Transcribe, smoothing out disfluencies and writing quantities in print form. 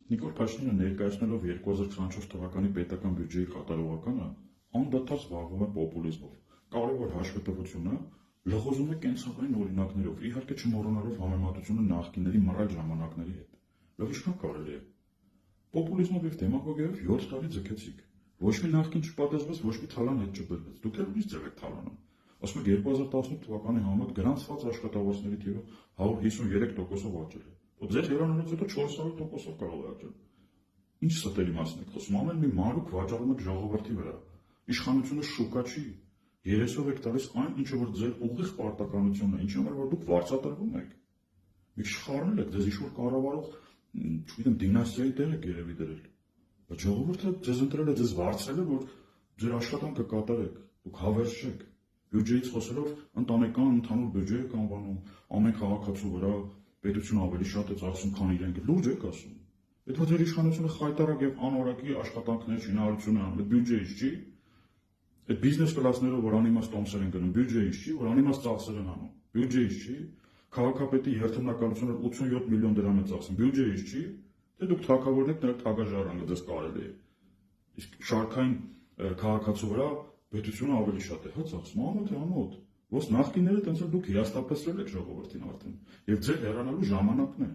Նիկոլ Փաշինյանը ներկայացնելով 2024 թվականի պետական բյուջեի կատարողականը անդադար զբաղվում է պոպուլիզմով։ Կարևոր հաշվետվությունը լղոզում է կենցաղային օրինակներով, իհարկե չմոռանալով համեմատությունը նախկինների մռայլ ժամանակների հետ։ Լավ ինչքան կարելի է։ Պոպուլիզմով եւ դեմագոգիայով 7 տարի ձգեցիք։ Ոչ մի նախկին չպատասխանեց, ոչ մի թալան հետ չբերվեց։ Դուք էլ ուրիշ ձև եք թալանում։ Ասում եք 2018 թվականի համեմատ գրանցված աշխատավարձների թիվը 153%-ով աճել է։ Ձեր հեռանալուց հետո 400%-ով կարող է աճել։ Ինչ ստելի մասն եք խոսում, ամեն մի մանրուք վաճառում եք ժողովրդի վրա։ Իշխանությունը շուկա չի։ Երեսով եք տալիս այն, ինչը որ ձեր ուղիղ պարտականությունն է, ինչի համար որ դուք վարձատրվում եք։ Մի քիչ խառնել եք, ձեզ ինչ-որ կառավարող, չգիտեմ, դինաստիայի տեր եք երևի դրել։ Բայց ժողովուրդը ձեզ ընտրել է, ձեզ վարձել է, որ ձեր աշխատանքը կատարեք, դուք հավերժ չեք։ Բյուջեից խոսելով ընտանեկան ընդհանուր բյուջե եք անվանում, ամեն քաղաքացու վրա պետությունը ավելի շատ է ծախսում, քան իրենք։ Լուրջ եք ասում։ Եթե ձեր իշխանությունը խայտարակ եւ անորակի աշխատանքներ շինարարություն է անում, այդ բյուջեից չի։ Այդ բիզնես կլասներով, որ անիմաստ տոմսեր են գնում, բյուջեից չի, որ անիմաստ ծախսեր են անում, բյուջեից չի։ Քաղաքապետի երթմնակալությունը 87 միլիոն դրամ է ծախսում, բյուջեից չի։ Դե դուք թագավորն եք, նրա թագաժառանգը ձեզ կարելի է։ Իսկ շարքային քաղաքացու վրա պետությունը ավելի շատ է հա ծախսում, ամոթ է ամոթ։ Ոնց նախկինները տենց էլ դուք հիաստափեցրել եք ժողովրդին արդեն, եւ ձեր հեռանալու ժամանակն է։